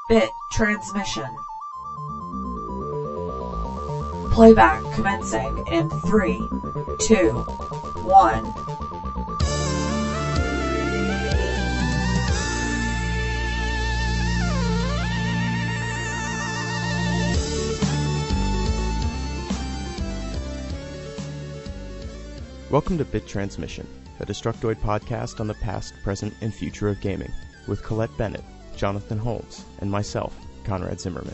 Bit transmission. Playback commencing in 3, 2, 1. Welcome to Bit Transmission, a Destructoid podcast on the past, present, and future of gaming, with Colette, Bennet, Jonathan Holmes, and myself, Conrad Zimmerman.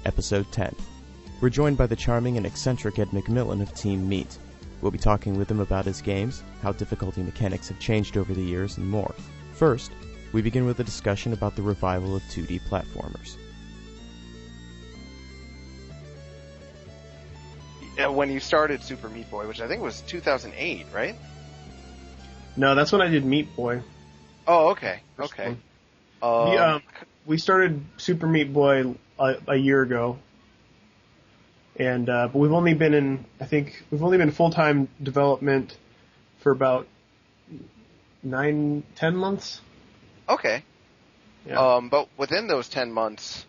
Episode 10. We're joined by the charming and eccentric Ed McMillen of Team Meat. We'll be talking with him about his games, how difficulty mechanics have changed over the years, and more. First, we begin with a discussion about the revival of 2D platformers. When you started Super Meat Boy, which I think was 2008, right? No, that's when I did Meat Boy. Oh, okay. Okay. We started Super Meat Boy a year ago, and but we've only been full-time development for about 9-10 months. Okay. Yeah. But within those 10 months,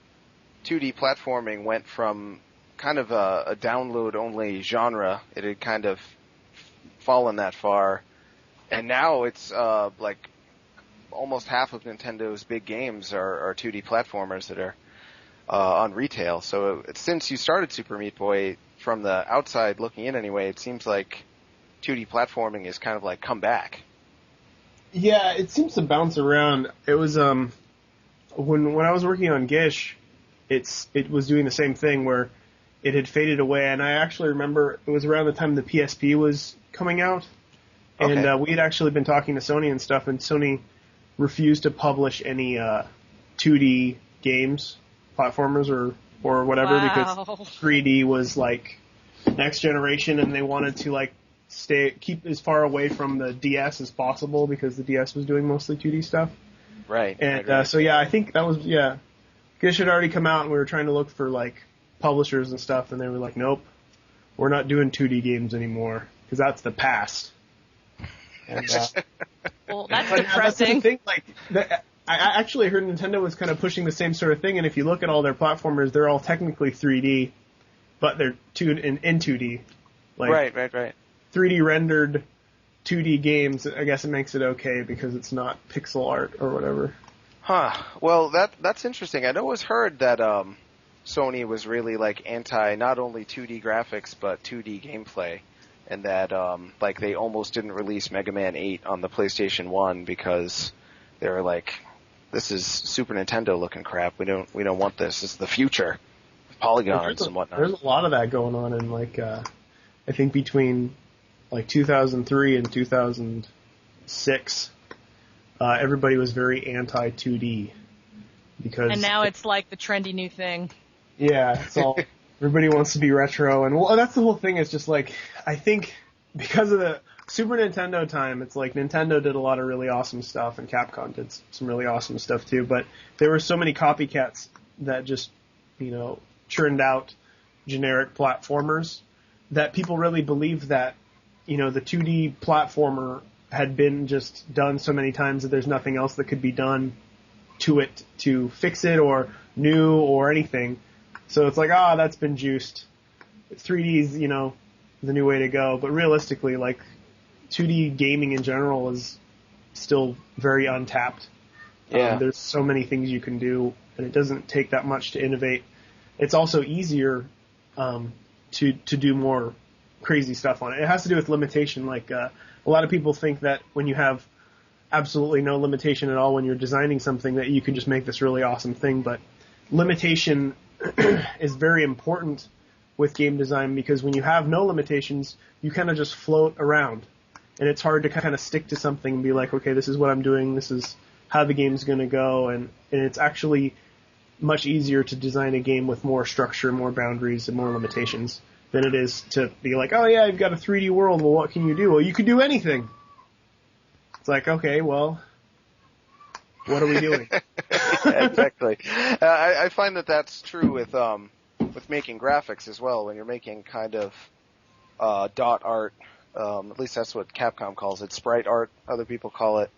2D platforming went from kind of a download-only genre. It had kind of fallen that far, and now it's like almost half of Nintendo's big games are 2D platformers that are on retail. So since you started Super Meat Boy, from the outside looking in anyway, it seems like 2D platforming is kind of like come back. Yeah, it seems to bounce around. It was when I was working on Gish, it was doing the same thing where it had faded away, and I actually remember it was around the time the PSP was coming out, and Okay. we had actually been talking to Sony and stuff, and Sony refused to publish any 2D games, platformers or whatever, because 3D was like next generation, and they wanted to like keep as far away from the DS as possible because the DS was doing mostly 2D stuff. Right. And right. so yeah, I think that was Gish had already come out, and we were trying to look for like publishers and stuff, and they were like, nope, we're not doing 2D games anymore because that's the past. And, well, that's but depressing. That's the thing, like, I actually heard Nintendo was kind of pushing the same sort of thing, and if you look at all their platformers, they're all technically 3D, but they're in 2D. Like, Right. 3D rendered 2D games, I guess it makes it okay because it's not pixel art or whatever. Huh. Well, that's interesting. I'd always heard that Sony was really like anti not only 2D graphics but 2D gameplay, and that like they almost didn't release Mega Man 8 on the PlayStation 1 because they were like, this is Super Nintendo looking crap. We don't want this. This is the future. Polygons and whatnot. There's a lot of that going on in like I think between like 2003 and 2006, everybody was very anti 2D because. And now it's like the trendy new thing. Yeah, it's all everybody wants to be retro, and well, that's the whole thing. Is just like I think because of the Super Nintendo time, it's like Nintendo did a lot of really awesome stuff, and Capcom did some really awesome stuff too. But there were so many copycats that just churned out generic platformers that people really believed that the 2D platformer had been just done so many times that there's nothing else that could be done to it to fix it or new or anything. So it's like, that's been juiced. 3D's, the new way to go. But realistically, like, 2D gaming in general is still very untapped. Yeah. There's so many things you can do, and it doesn't take that much to innovate. It's also easier to do more crazy stuff on it. It has to do with limitation. Like, a lot of people think that when you have absolutely no limitation at all when you're designing something that you can just make this really awesome thing, but limitation is very important with game design because when you have no limitations, you kind of just float around, and it's hard to kind of stick to something and be like, okay, this is what I'm doing, this is how the game's going to go, and it's actually much easier to design a game with more structure, more boundaries, and more limitations than it is to be like, oh yeah, you've got a 3D world, well what can you do? Well, you can do anything. It's like, okay, well, what are we doing? Yeah, exactly. I find that that's true with making graphics as well. When you're making kind of dot art, at least that's what Capcom calls it. Sprite art, other people call it.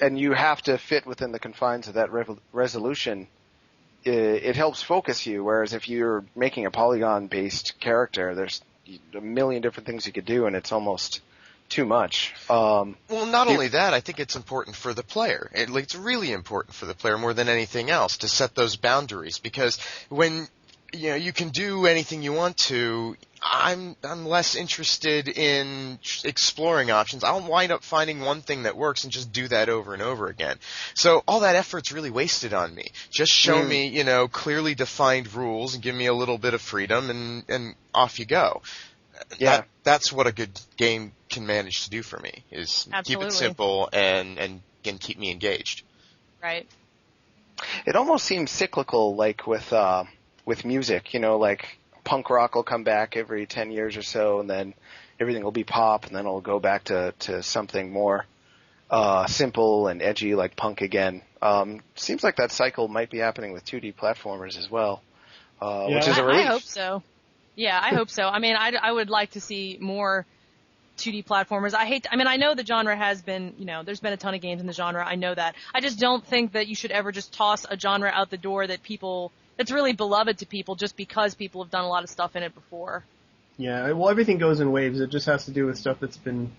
and you have to fit within the confines of that resolution, it helps focus you, whereas if you're making a polygon-based character, there's a million different things you could do, and it's almost too much. Well, not only that, I think it's important for the player. It's really important for the player more than anything else to set those boundaries, because when you can do anything you want to, I'm less interested in exploring options. I'll wind up finding one thing that works and just do that over and over again. So all that effort's really wasted on me. Just show me, clearly defined rules and give me a little bit of freedom, and off you go. Yeah. That's what a good game can manage to do for me, is Absolutely. keep it simple and keep me engaged. Right. It almost seems cyclical, like with music, like punk rock will come back every 10 years or so, and then everything will be pop, and then it'll go back to something more simple and edgy like punk again. Seems like that cycle might be happening with 2D platformers as well, which is a relief. I hope so. Yeah, I hope so. I mean, I would like to see more 2D platformers. I know the genre has been, there's been a ton of games in the genre. I know that. I just don't think that you should ever just toss a genre out the door that's really beloved to people just because people have done a lot of stuff in it before. Yeah, well, everything goes in waves. It just has to do with stuff that's been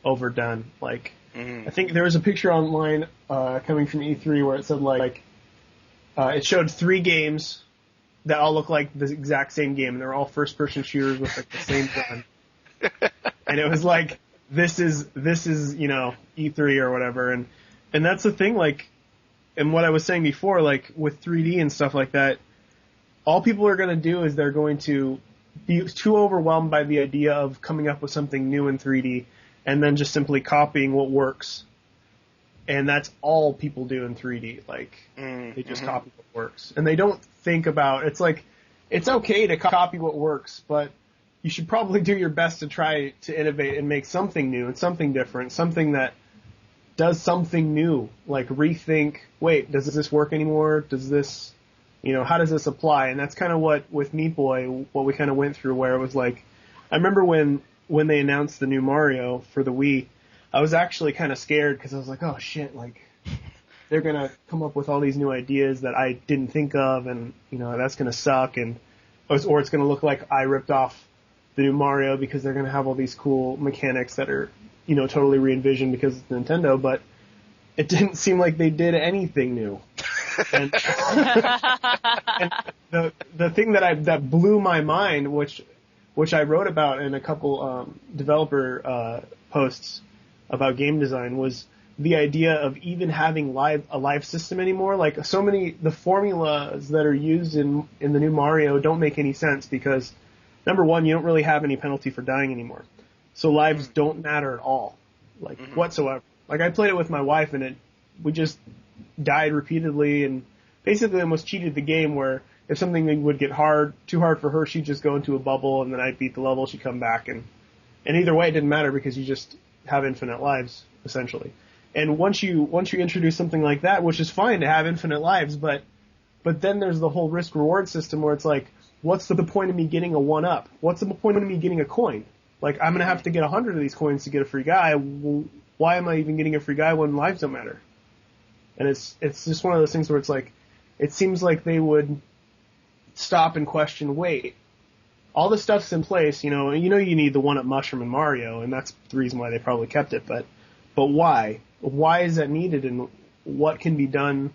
overdone. Like, I think there was a picture online coming from E3 where it said, it showed 3 games that all look like the exact same game, and they're all first-person shooters with the same gun. And it was like, this is E3 or whatever, and that's the thing, and what I was saying before, with 3D and stuff like that, all people are going to do is they're going to be too overwhelmed by the idea of coming up with something new in 3D, and then just simply copying what works. And that's all people do in 3D. They just copy what works. And they don't think about, it's okay to copy what works, but you should probably do your best to try to innovate and make something new and something different, something that does something new. Rethink, wait, does this work anymore? Does this, how does this apply? And that's kind of what, with Meat Boy, what we kind of went through, where it was I remember when they announced the new Mario for the Wii, I was actually kind of scared because I was like, oh shit, they're going to come up with all these new ideas that I didn't think of, and, that's going to suck, or it's going to look like I ripped off the new Mario because they're going to have all these cool mechanics that are, totally re-envisioned because it's Nintendo, but it didn't seem like they did anything new. And, and the thing that blew my mind, which I wrote about in a couple developer posts about game design, was the idea of even having a live system anymore. The formulas that are used in the new Mario don't make any sense because, number one, you don't really have any penalty for dying anymore. So lives don't matter at all, whatsoever. I played it with my wife, and we just died repeatedly and basically almost cheated the game, where if something would get too hard for her, she'd just go into a bubble, and then I'd beat the level, she'd come back, and either way it didn't matter because you just have infinite lives, essentially. And once you introduce something like that, which is fine to have infinite lives, but then there's the whole risk-reward system where it's what's the point of me getting a 1-up? What's the point of me getting a coin? I'm going to have to get 100 of these coins to get a free guy. Well, why am I even getting a free guy when lives don't matter? And it's just one of those things where it's it seems like they would stop and question, wait, all this stuff's in place, you need the 1-up mushroom in Mario, and that's the reason why they probably kept it, but why? Why is that needed, and what can be done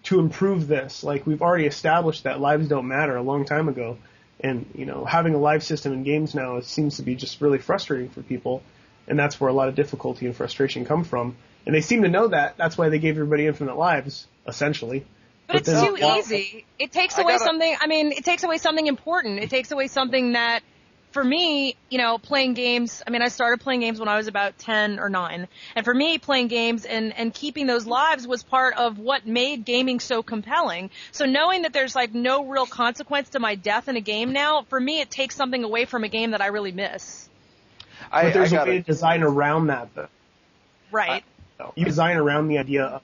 to improve this? We've already established that lives don't matter a long time ago, and, having a live system in games now, it seems to be just really frustrating for people, and that's where a lot of difficulty and frustration come from. And they seem to know that. That's why they gave everybody infinite lives, essentially. But it's too easy. It takes away something. It takes away something important. It takes away something that, for me, playing games, I started playing games when I was about 10 or 9. And for me, playing games and keeping those lives was part of what made gaming so compelling. So knowing that there's no real consequence to my death in a game now, for me, it takes something away from a game that I really miss. But there's a way to design around that, though. Right. You design around the idea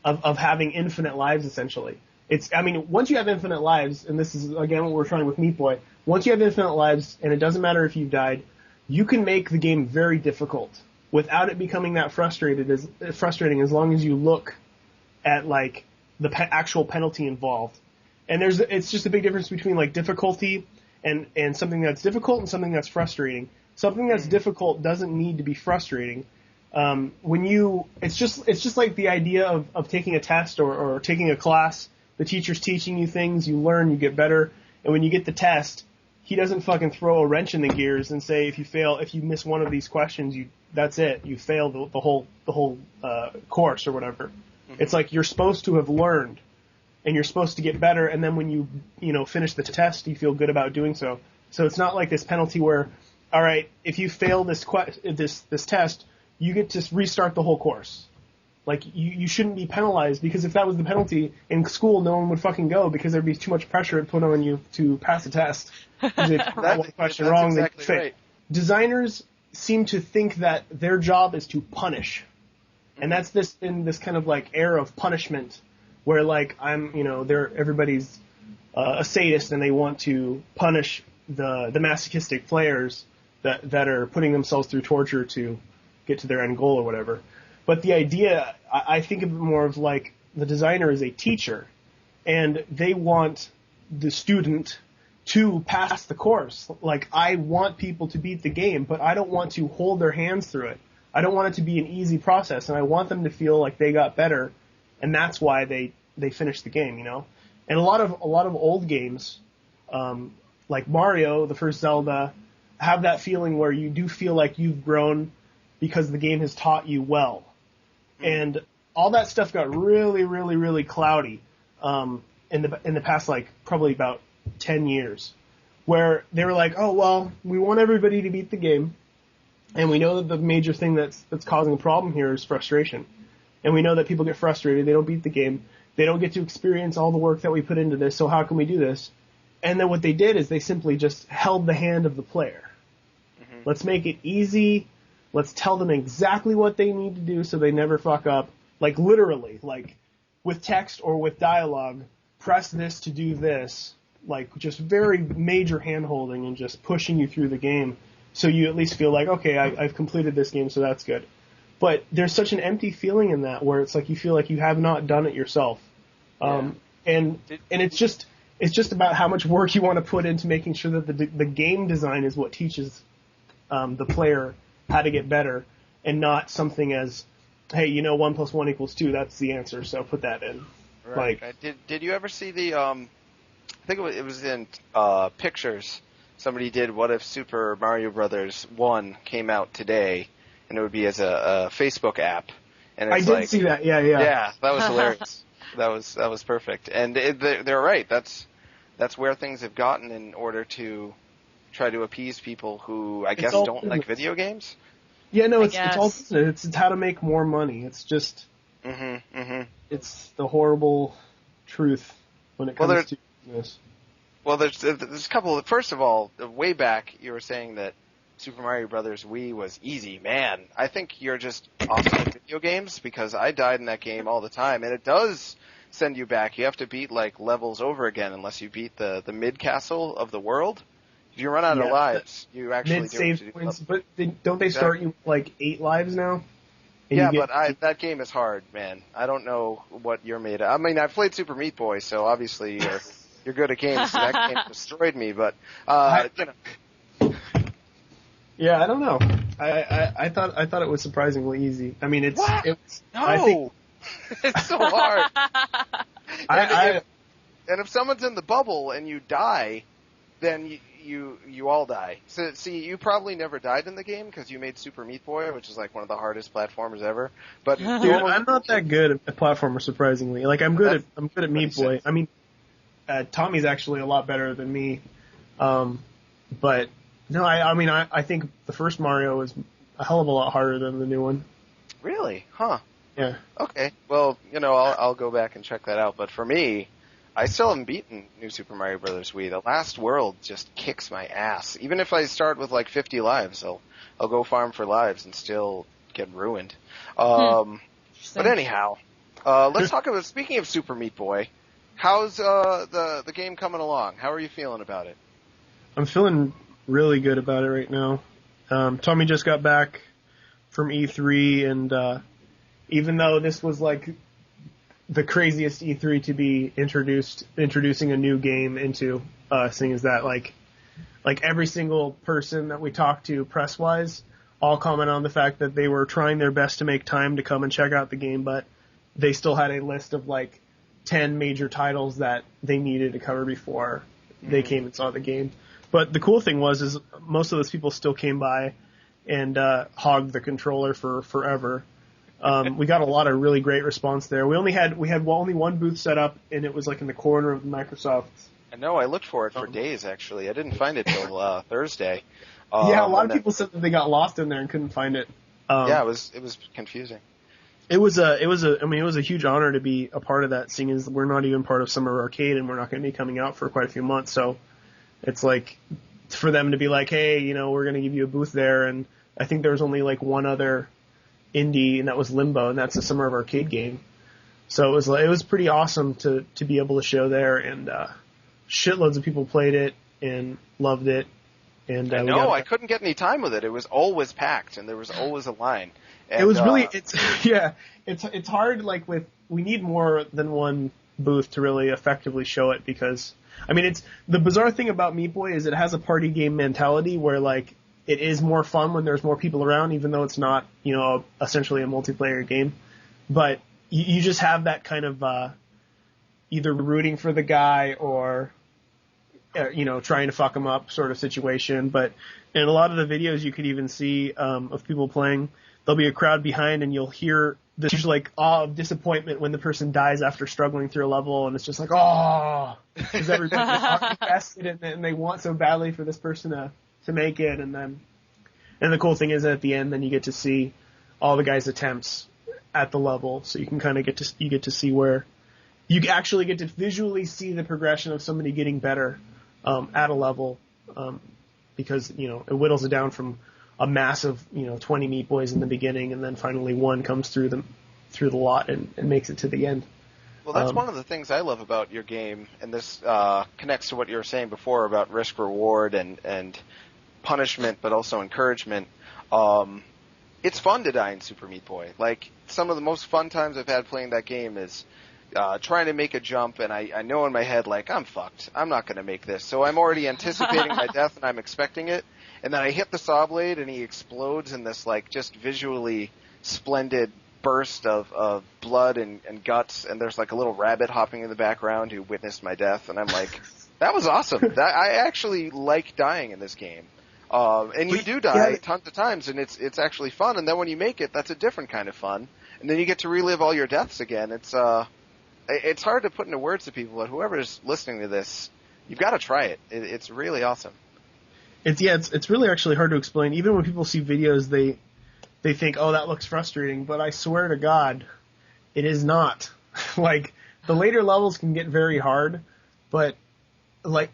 of having infinite lives, essentially. Once you have infinite lives, and this is, again, what we're trying with Meat Boy, once you have infinite lives, and it doesn't matter if you've died, you can make the game very difficult. without it becoming that frustrating as long as you look at like the actual penalty involved. And it's just a big difference between like difficulty and something that's difficult and something that's frustrating. Something that's difficult doesn't need to be frustrating. It's just like the idea of taking a test or taking a class. The teacher's teaching you things, you learn, you get better, and when you get the test, he doesn't fucking throw a wrench in the gears and say if you miss one of these questions, that's it, you fail the whole course or whatever. Mm-hmm. It's like you're supposed to have learned, and you're supposed to get better, and then when you finish the test, you feel good about doing so. So it's not like this penalty where, all right, if you fail this test, you get to restart the whole course. Like, you shouldn't be penalized, because if that was the penalty, in school no one would fucking go, because there'd be too much pressure put on you to pass the test. If you got one question wrong, exactly they fail. Right. Designers seem to think that their job is to punish. And that's in this kind of like era of punishment, where like everybody's a sadist and they want to punish the masochistic players that are putting themselves through torture to get to their end goal or whatever. But the idea, I think of it more of like the designer is a teacher, and they want the student to pass the course. Like, I want people to beat the game, but I don't want to hold their hands through it. I don't want it to be an easy process, and I want them to feel like they got better, and that's why they finished the game, And a lot of old games, like Mario, the first Zelda, have that feeling where you do feel like you've grown because the game has taught you well. And all that stuff got really, really, really cloudy in the past, like, probably about 10 years, where they were like, oh, well, we want everybody to beat the game, and we know that the major thing that's causing a problem here is frustration. And we know that people get frustrated, they don't beat the game, they don't get to experience all the work that we put into this, so how can we do this? And then what they did is they simply just held the hand of the player. Mm-hmm. Let's make it easy. Let's tell them exactly what they need to do so they never fuck up. Like, literally, like, with text or with dialogue, press this to do this. Like, just very major hand-holding and just pushing you through the game so you at least feel like, okay, I've completed this game, so that's good. But there's such an empty feeling in that where it's like you feel like you have not done it yourself. And it's just about how much work you want to put into making sure that the game design is what teaches the player how to get better, and not something as, hey, 1 + 1 = 2, that's the answer, so put that in. Right. Did you ever see the, I think it was in Pictures, somebody did What If Super Mario Brothers 1 came out today, and it would be as a Facebook app. And it's I did see that, yeah. Yeah, that was hilarious. That was perfect. And they're right, that's where things have gotten in order to try to appease people who, I guess, don't like video games. Yeah, no, it's all business. It's how to make more money. It's just, it's the horrible truth when it comes to business. Well, there's a couple. First of all, way back, you were saying that Super Mario Brothers Wii was easy. Man, I think you're just awesome at video games, because I died in that game all the time, and it does send you back. You have to beat like levels over again unless you beat the mid castle of the world. If you run out of lives, you actually mid-save points, but don't they start you like 8 lives now? Yeah, but that game is hard, man. I don't know what you're made of. I mean, I've played Super Meat Boy, so obviously you're good at games. So that game destroyed me, but Yeah, I don't know. I thought it was surprisingly easy. I mean, it's no, I think it's so hard. And if someone's in the bubble and you die, then you all die. So, see, you probably never died in the game because you made Super Meat Boy, which is like one of the hardest platformers ever. But dude, I'm not that good at platformers, surprisingly. Like, I'm good at Meat Boy. I mean, Tommy's actually a lot better than me. But no, I think the first Mario is a hell of a lot harder than the new one. Really? Huh. Yeah. Okay. Well, I'll go back and check that out. But for me, I still haven't beaten New Super Mario Bros. Wii. The last world just kicks my ass. Even if I start with like 50 lives, I'll go farm for lives and still get ruined. But anyhow, let's talk about, speaking of Super Meat Boy, how's the game coming along? How are you feeling about it? I'm feeling really good about it right now. Tommy just got back from E3, and even though this was like the craziest E3 to be introducing a new game into, seeing as that like every single person that we talked to press-wise all comment on the fact that they were trying their best to make time to come and check out the game, but they still had a list of like 10 major titles that they needed to cover before they came and saw the game. But the cool thing is most of those people still came by and hogged the controller for forever. We got a lot of really great response there. We had only one booth set up, and it was like in the corner of Microsoft. I know. I looked for it for days, actually. I didn't find it till Thursday. Yeah, a lot of people said that they got lost in there and couldn't find it. Yeah, it was confusing. It was a huge honor to be a part of that, seeing as we're not even part of Summer Arcade and we're not going to be coming out for quite a few months. So it's like for them to be like, hey, we're going to give you a booth there, and I think there was only like one other indie, and that was Limbo, and that's a Summer of Arcade game. So it was pretty awesome to be able to show there, and shitloads of people played it and loved it. And I couldn't get any time with it. It was always packed, and there was always a line. And, it was really it's hard. Like we need more than one booth to really effectively show it, because it's the bizarre thing about Meat Boy is it has a party game mentality where like it is more fun when there's more people around, even though it's not essentially a multiplayer game. But you just have that kind of either rooting for the guy or trying to fuck him up sort of situation. But in a lot of the videos you could even see of people playing, there'll be a crowd behind, and you'll hear this like awe of disappointment when the person dies after struggling through a level, and it's just like, oh, because everybody's invested and they want so badly for this person to make it. And the cool thing is that at the end, then you get to see all the guys' attempts at the level, so you can kind of get to see where you actually get to visually see the progression of somebody getting better at a level, because it whittles it down from a massive 20 Meat Boys in the beginning, and then finally one comes through the lot and makes it to the end. Well, that's one of the things I love about your game, and this connects to what you were saying before about risk reward and punishment, but also encouragement. It's fun to die in Super Meat Boy. Like, some of the most fun times I've had playing that game is trying to make a jump, and I know in my head, like, I'm fucked. I'm not going to make this. So I'm already anticipating my death, and I'm expecting it. And then I hit the saw blade, and he explodes in this, like, just visually splendid burst of blood and guts, and there's, like, a little rabbit hopping in the background who witnessed my death, and I'm like, that was awesome. I actually like dying in this game. And you do die tons of times, and it's actually fun. And then when you make it, that's a different kind of fun. And then you get to relive all your deaths again. It's hard to put into words to people, but whoever's listening to this, you've got to try it. It's really awesome. It's really actually hard to explain. Even when people see videos, they think, oh, that looks frustrating. But I swear to God, it is not. Like, the later levels can get very hard, but like,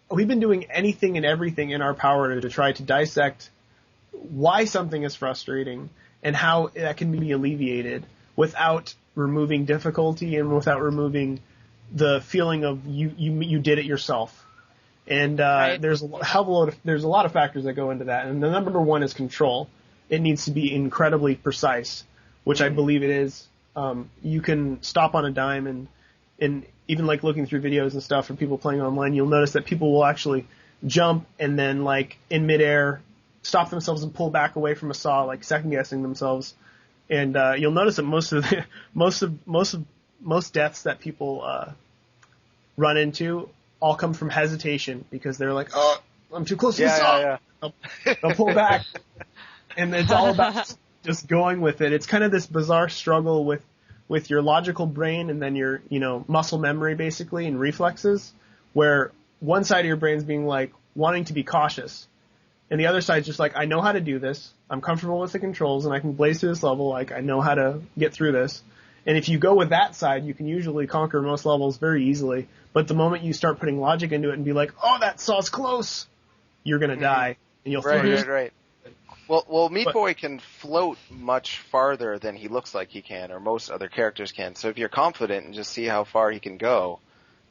we've been doing anything and everything in our power to try to dissect why something is frustrating and how that can be alleviated without removing difficulty and without removing the feeling of you did it yourself. And right. There's a lot of factors that go into that. And the number one is control. It needs to be incredibly precise, which I believe it is. You can stop on a dime, and even like looking through videos and stuff from people playing online, you'll notice that people will actually jump and then like in midair stop themselves and pull back away from a saw, like second guessing themselves. And you'll notice that most deaths that people run into all come from hesitation, because they're like, oh, I'm too close to the saw. Yeah. They'll pull back, and it's all about just going with it. It's kind of this bizarre struggle with your logical brain and then your muscle memory basically and reflexes, where one side of your brain's being like wanting to be cautious, and the other side's just like, I know how to do this. I'm comfortable with the controls, and I can blaze through this level. Like, I know how to get through this. And if you go with that side, you can usually conquer most levels very easily. But the moment you start putting logic into it and be like, oh, that saw's close, you're going to die. And you'll Right. Well, Meat Boy can float much farther than he looks like he can, or most other characters can. So if you're confident and just see how far he can go,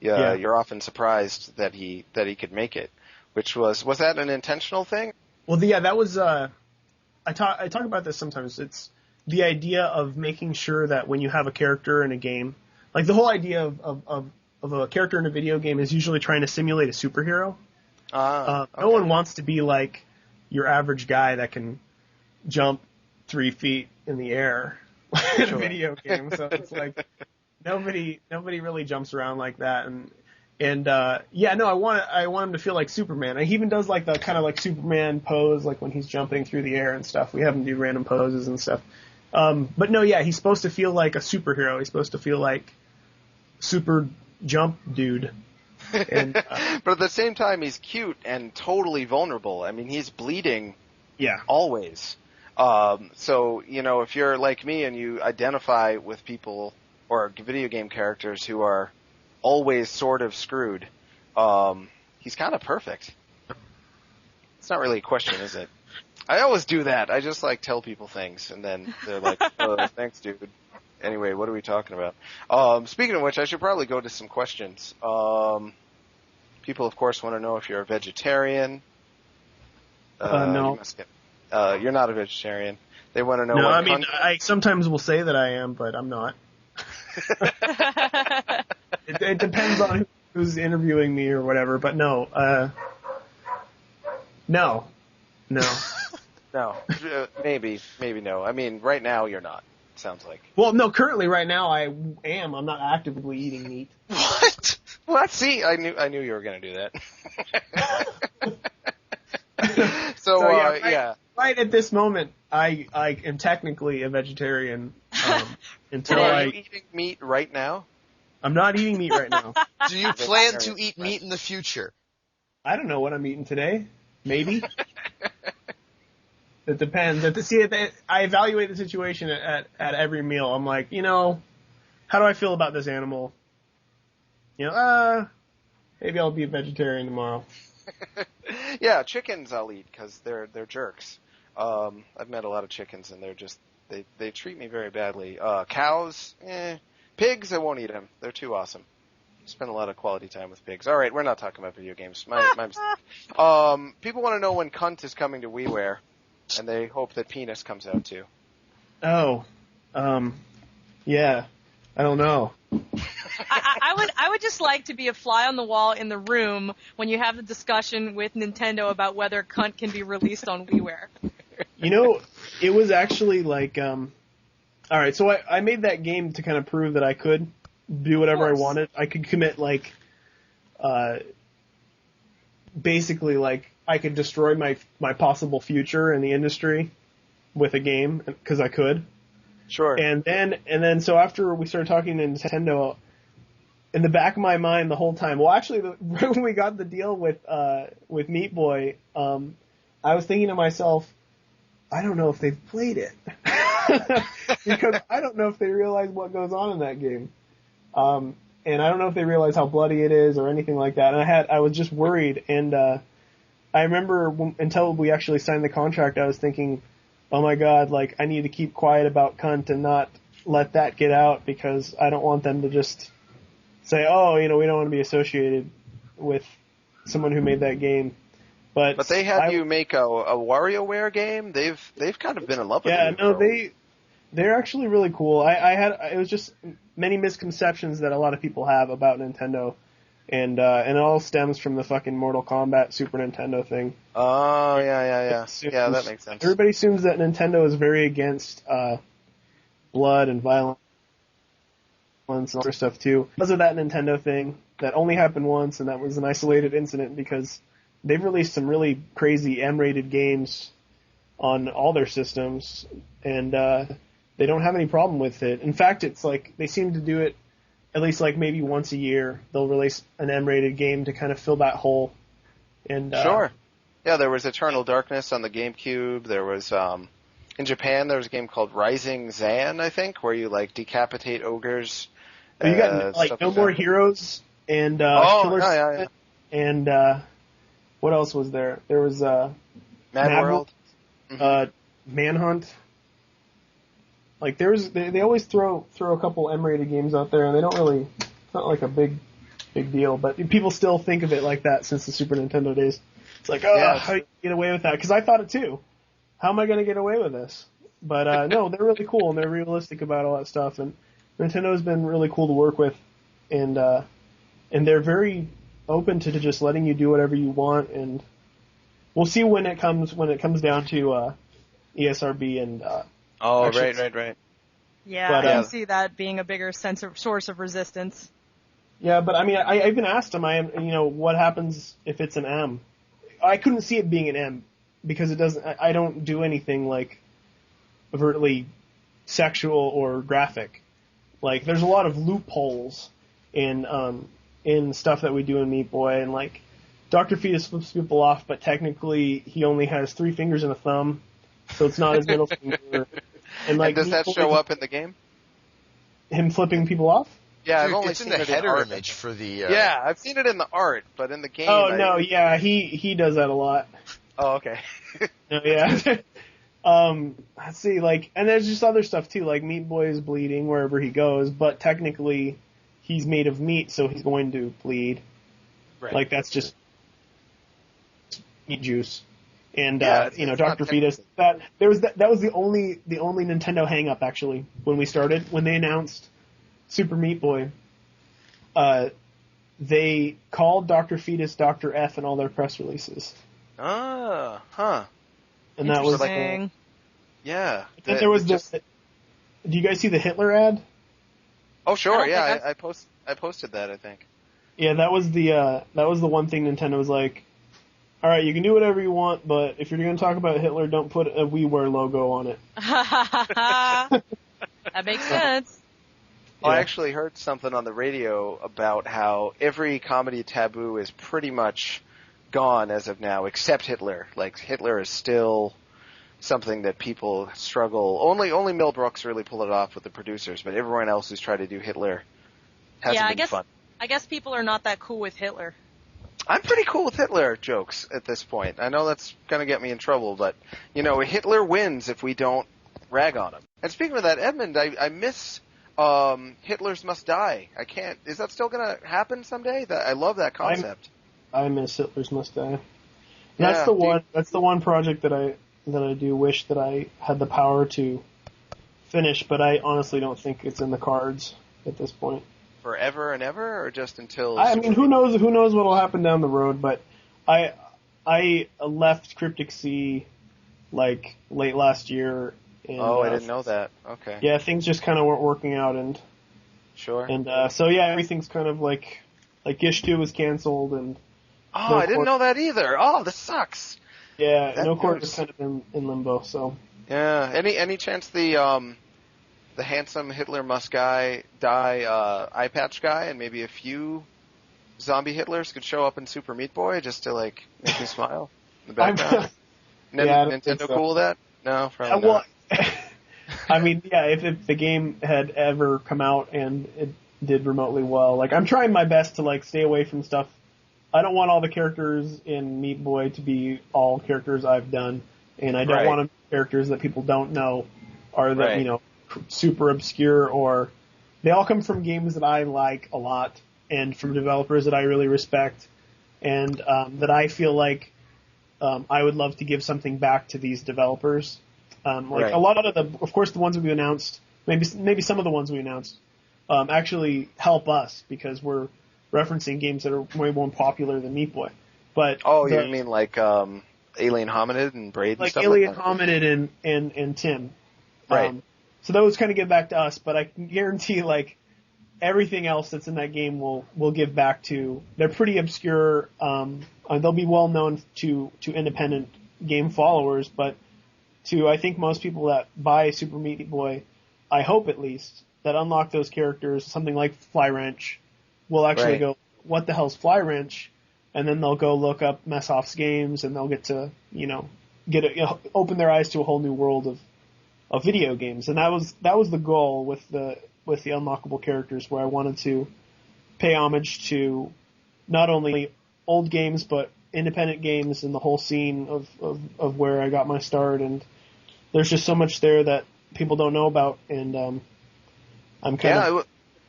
you're often surprised that he could make it. Which was that an intentional thing? Well, yeah, that was. I I talk about this sometimes. It's the idea of making sure that when you have a character in a game, like the whole idea of a character in a video game is usually trying to simulate a superhero. Okay. No one wants to be like your average guy that can jump 3 feet in the air in a video game. So it's like nobody really jumps around like that. I want him to feel like Superman. He even does like the kind of like Superman pose, like when he's jumping through the air and stuff. We have him do random poses and stuff. But no, yeah, he's supposed to feel like a superhero. He's supposed to feel like super jump dude. And, but at the same time, he's cute and totally vulnerable. I mean, he's bleeding. Yeah. Always. So, if you're like me and you identify with people or video game characters who are always sort of screwed, he's kind of perfect. It's not really a question, is it? I always do that. I just tell people things and then they're like, oh, thanks, dude. Anyway, what are we talking about? Speaking of which, I should probably go to some questions. People, of course, want to know if you're a vegetarian. No. You're not a vegetarian. They want to know. No, I mean, I sometimes will say that I am, but I'm not. It depends on who's interviewing me or whatever, but no. No. No. Maybe no. I mean, right now you're not. Sounds like. Well, no, currently right now I am. I'm not actively eating meat. What? What? See, I knew you were going to do that. So yeah. Right at this moment, I am technically a vegetarian until Are you eating meat right now? I'm not eating meat right now. Do you plan to eat meat in the future? I don't know what I'm eating today. Maybe. It depends. I evaluate the situation at every meal. I'm like, how do I feel about this animal? Maybe I'll be a vegetarian tomorrow. Yeah, chickens I'll eat because they're jerks. I've met a lot of chickens and they're just they treat me very badly. Cows, pigs I won't eat them. They're too awesome. Spend a lot of quality time with pigs. All right, we're not talking about video games. My mistake. People want to know when cunt is coming to WiiWare. And they hope that penis comes out too. Oh, yeah. I don't know. I would just like to be a fly on the wall in the room when you have the discussion with Nintendo about whether cunt can be released on WiiWare. It was actually like, all right, so I made that game to kind of prove that I could do whatever I wanted. I could commit basically I could destroy my possible future in the industry with a game because I could. Sure. And then so after we started talking to Nintendo, in the back of my mind the whole time, well, actually, right when we got the deal with Meat Boy, I was thinking to myself, I don't know if they've played it because I don't know if they realize what goes on in that game. And I don't know if they realize how bloody it is or anything like that. And I was just worried. And I remember until we actually signed the contract, I was thinking, oh my God, I need to keep quiet about cunt and not let that get out because I don't want them to just say, oh, we don't want to be associated with someone who made that game. But they had you make a WarioWare game. They've kind of been in love with you. Yeah, no, they're actually really cool. It was just many misconceptions that a lot of people have about Nintendo. And it all stems from the fucking Mortal Kombat Super Nintendo thing. Oh, yeah. Yeah, that makes sense. Everybody assumes that Nintendo is very against blood and violence and other stuff too. Because of that Nintendo thing, that only happened once, and that was an isolated incident because they've released some really crazy M-rated games on all their systems, and they don't have any problem with it. In fact, it's they seem to do it at least maybe once a year. They'll release an M-rated game to kind of fill that hole. And sure. Yeah, there was Eternal Darkness on the GameCube. There was in Japan there was a game called Rising Zan, I think, where you decapitate ogres. You got No More Heroes and Killer yeah. and what else was there? There was Mad World. Manhunt. They always throw a couple M-rated games out there, and they don't really. It's not a big deal, but people still think of it like that since the Super Nintendo days. It's how do you get away with that? Because I thought it too. how am I going to get away with this? But no, they're really cool and they're realistic about all that stuff. And Nintendo's been really cool to work with, and they're very open to just letting you do whatever you want. And we'll see when it comes down to ESRB and. Right. Yeah, But, I can see that being a bigger source of resistance. Yeah, but I mean, I even asked him, what happens if it's an M? I couldn't see it being an M because it doesn't. I don't do anything like overtly sexual or graphic. Like, there's a lot of loopholes in stuff that we do in Meat Boy, and like Dr. Fetus flips people off, but technically he only has 3 fingers and a thumb, so it's not his middle finger. And like, does that show up in the game? Him flipping people off? Yeah, Dude, I've only it's in seen the it header art. image for the. Yeah, I've seen it in the art, but in the game. Oh no, yeah, he does that a lot. Oh, okay. No, yeah. Let's see, like, and there's just other stuff too, like Meat Boy is bleeding wherever he goes, but technically he's made of meat, so he's going to bleed. Right. Like, that's just meat juice. And Yeah, Dr. Fetus, that was the only Nintendo hang up actually when we started, when they announced Super Meat Boy. They called Dr. Fetus Dr. F in all their press releases. Ah, huh. And that was Interesting. Yeah. then there was do you guys see the Hitler ad? Oh, sure. I Yeah, don't I posted that, I think. Yeah, that was the one thing Nintendo was like, all right, you can do whatever you want, but if you're going to talk about Hitler, don't put a WiiWare logo on it. That makes sense. Well, I Yeah. actually heard something on the radio about how every comedy taboo is pretty much gone as of now, except Hitler. Like, Hitler is still something that people struggle. Only Mel Brooks really pulled it off with the producers, but everyone else who's tried to do Hitler hasn't been fun. I guess people are not that cool with Hitler. I'm pretty cool with Hitler jokes at this point. I know that's going to get me in trouble, but, Hitler wins if we don't rag on him. And speaking of that, Edmund, I miss Hitler's Must Die. I can't. Is that still going to happen someday? I love that concept. I miss Hitler's Must Die. Yeah, That's the one. That's the one project that I do wish that I had the power to finish, but I honestly don't think it's in the cards at this point. Forever and ever, or just until? I mean, who knows? Who knows what'll happen down the road? But I left Cryptic Sea like late last year. And, I didn't know that. Okay. Yeah, things just kind of weren't working out, and Sure. And so yeah, everything's kind of like Gish 2 was canceled, and Oh, I didn't know that either. Oh, this sucks. yeah, That No Court hurts. is kind of in limbo. So Yeah. Any chance the handsome Hitler must die eye patch guy and maybe a few zombie Hitlers could show up in Super Meat Boy just to like make me smile in the background? Yeah, I don't think Nintendo so. cool with that? No, probably well, not. I mean, yeah, if the game had ever come out and it did remotely well, like I'm trying my best to like stay away from stuff. I don't want all the characters in Meat Boy to be all characters I've done, and I don't Right. want them to be characters that people don't know are that Right. super obscure, or they all come from games that I like a lot and from developers that I really respect, and that I feel like I would love to give something back to these developers. Right. A lot of of course, the ones that we announced, maybe some of the ones we announced, actually help us because we're referencing games that are way more popular than Meat Boy. But You mean like Alien Hominid and Braid and like stuff Alien like that? Hominid and Tim. Right. So those kind of give back to us, but I can guarantee like everything else that's in that game will give back to. They're pretty obscure. They'll be well known to independent game followers, but to I think most people that buy Super Meat Boy, I hope at least, that unlock those characters, something like Fly Wrench, will actually Right. go, what the hell's Fly Wrench? And then they'll go look up Messoff's games, and they'll get to open their eyes to a whole new world of video games. And that was the goal with the unlockable characters, where I wanted to pay homage to not only old games but independent games and the whole scene of where I got my start. And there's just so much there that people don't know about, and I'm kind of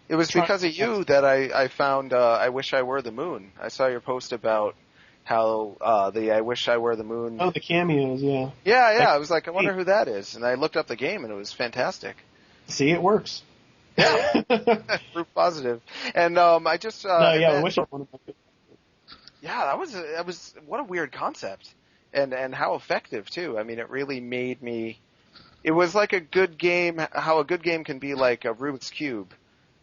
it was because of you that I found I Wish I Were the Moon. I saw your post about how the I Wish I Were the Moon. Oh, the cameos, yeah. Yeah. I was like, I wonder who that is, and I looked up the game, and it was fantastic. See, it works. Yeah, proof positive. And I just I wish I wanted to. Yeah, that was what a weird concept, and how effective too. I mean, it really made me. It was like a good game. How a good game can be like a Rubik's Cube.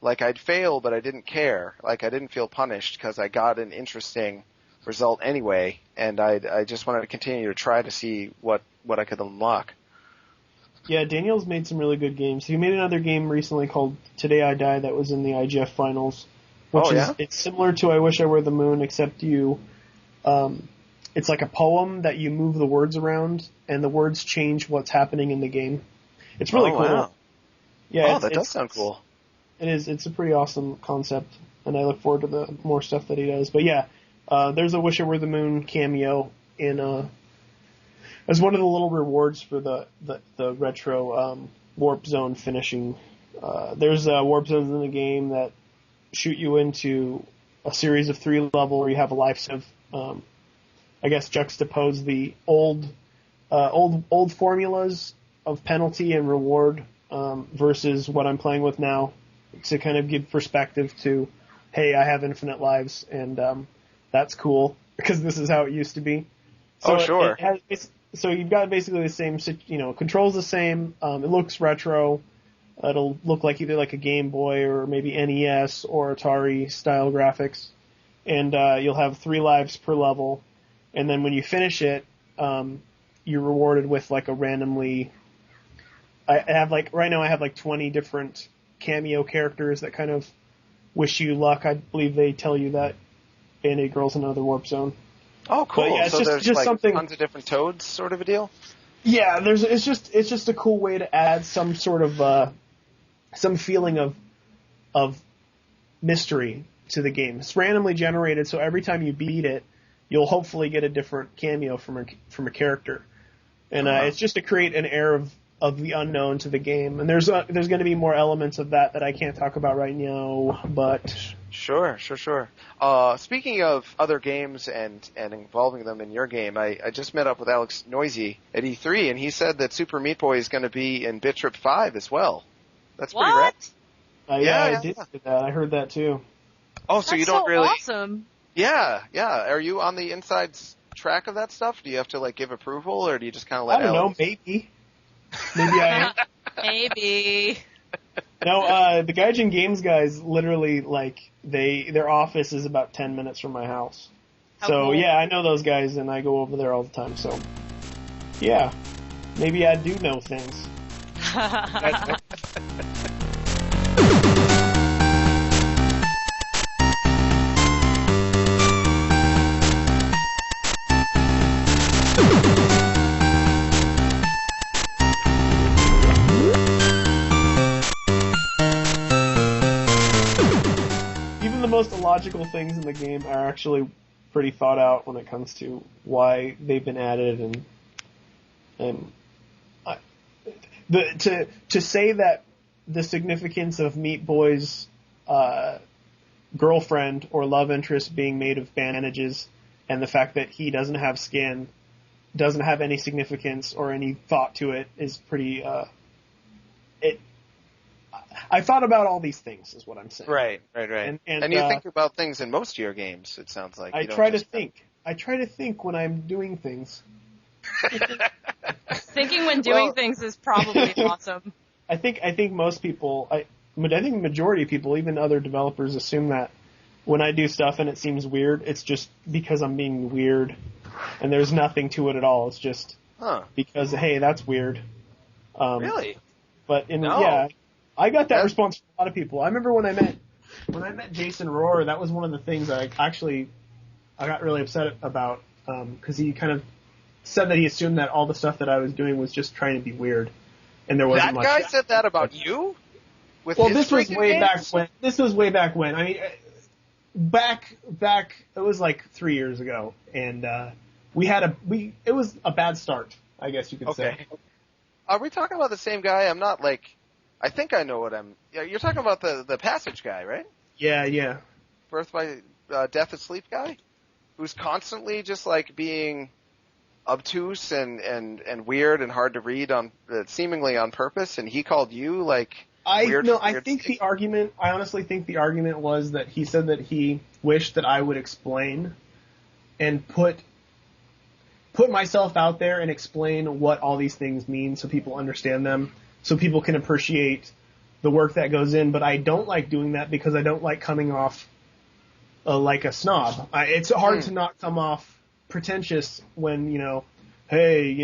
Like I'd fail, but I didn't care. Like I didn't feel punished because I got an interesting result anyway, and I just wanted to continue to try to see what I could unlock. Yeah, Daniel's made some really good games. He made another game recently called Today I Die that was in the IGF finals. Which it's similar to I Wish I Were the Moon, except it's like a poem that you move the words around, and the words change what's happening in the game. It's really cool. Wow. Yeah, that does sound cool. It is. It's a pretty awesome concept, and I look forward to the more stuff that he does. But yeah, there's a Wish I Were the Moon cameo in as one of the little rewards for the retro Warp Zone finishing. There's Warp Zones in the game that shoot you into a series of 3 levels where you have a life save. I guess juxtapose the old formulas of penalty and reward versus what I'm playing with now, to kind of give perspective to, hey, I have infinite lives, and that's cool because this is how it used to be. So sure. So you've got basically the same, controls the same. It looks retro. It'll look like either like a Game Boy or maybe NES or Atari style graphics. And you'll have 3 lives per level. And then when you finish it, you're rewarded with like a randomly... right now I have like 20 different cameo characters that kind of wish you luck. I believe they tell you that Band-Aid Girl's another Warp Zone. Oh, cool. But, yeah, so there's like something... tons of different Toads sort of a deal? Yeah, it's just a cool way to add some sort of... some feeling of mystery to the game. It's randomly generated, so every time you beat it, you'll hopefully get a different cameo from a character. And it's just to create an air of the unknown to the game. And there's going to be more elements of that I can't talk about right now, but... Sure. Speaking of other games and involving them in your game, I just met up with Alex Noisy at E3, and he said that Super Meat Boy is going to be in Bit Trip 5 as well. That's pretty rad. I did see that. I heard that too. Oh, so you don't really... awesome. Yeah. Are you on the inside track of that stuff? Do you have to like give approval, or do you just kind of let? I don't know. Maybe I am. Maybe. No, the Gaijin Games guys literally their office is about 10 minutes from my house. So cool. Yeah, I know those guys, and I go over there all the time. So yeah, maybe I do know things. Even the most illogical things in the game are actually pretty thought out when it comes to why they've been added, and to say that the significance of Meat Boy's girlfriend or love interest being made of bandages, and the fact that he doesn't have skin, doesn't have any significance or any thought to it, is pretty. I thought about all these things, is what I'm saying. Right. And you think about things in most of your games, it sounds like. I try to think. I try to think when I'm doing things. Thinking when doing things is probably awesome. I think most people, I think the majority of people, even other developers, assume that when I do stuff and it seems weird, it's just because I'm being weird, and there's nothing to it at all. It's just because, hey, that's weird. Really? But I got that response from a lot of people. I remember when I met Jason Rohrer, that was one of the things that I got really upset about, because he kind of said that he assumed that all the stuff that I was doing was just trying to be weird, and there wasn't much. That guy said that about you? This was way back when. I mean, back it was like 3 years ago, and it was a bad start, I guess you could say. Are we talking about the same guy? I'm not I think I know what you're talking about the Passage guy, right? Yeah. Birth by Death Asleep guy? who's constantly just like being obtuse and weird and hard to read on seemingly on purpose, and he called you like weird? I honestly think the argument was that he said that he wished that I would explain and put myself out there and explain what all these things mean so people understand them, so people can appreciate the work that goes in. But I don't like doing that because I don't like coming off like a snob. It's hard to not come off pretentious when, hey,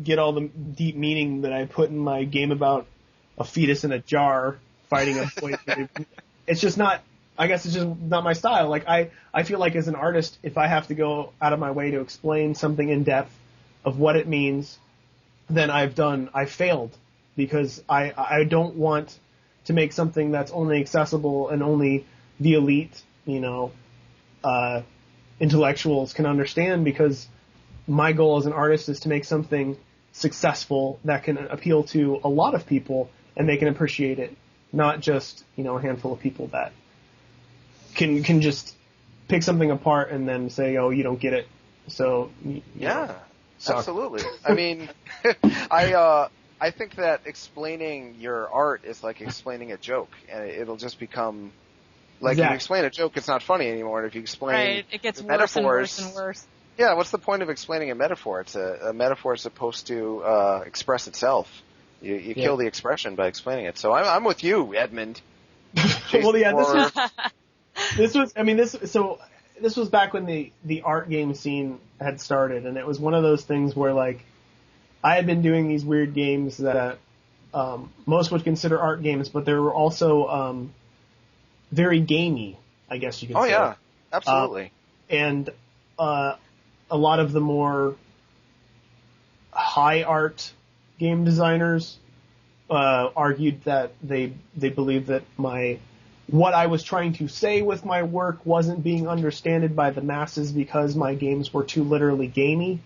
get all the deep meaning that I put in my game about a fetus in a jar fighting a boy. It's just not, I guess it's just not my style. Like, I feel like as an artist, if I have to go out of my way to explain something in depth of what it means, then I've failed, because I don't want to make something that's only accessible and only the elite, intellectuals can understand, because my goal as an artist is to make something successful that can appeal to a lot of people and they can appreciate it, not just, a handful of people that can just pick something apart and then say, oh, you don't get it. So, absolutely. I mean, I think that explaining your art is like explaining a joke, and it'll just become like, If you explain a joke, it's not funny anymore. And if you explain it gets worse and worse and worse. Yeah, what's the point of explaining a metaphor? It's a metaphor is supposed to express itself. You kill the expression by explaining it. So I'm with you, Edmund. Well, yeah, this was back when the art game scene had started, and it was one of those things where, like, I had been doing these weird games that most would consider art games, but they were also very gamey, I guess you could say. Oh yeah, absolutely. And a lot of the more high art game designers argued that they believed that what I was trying to say with my work wasn't being understood by the masses because my games were too literally gamey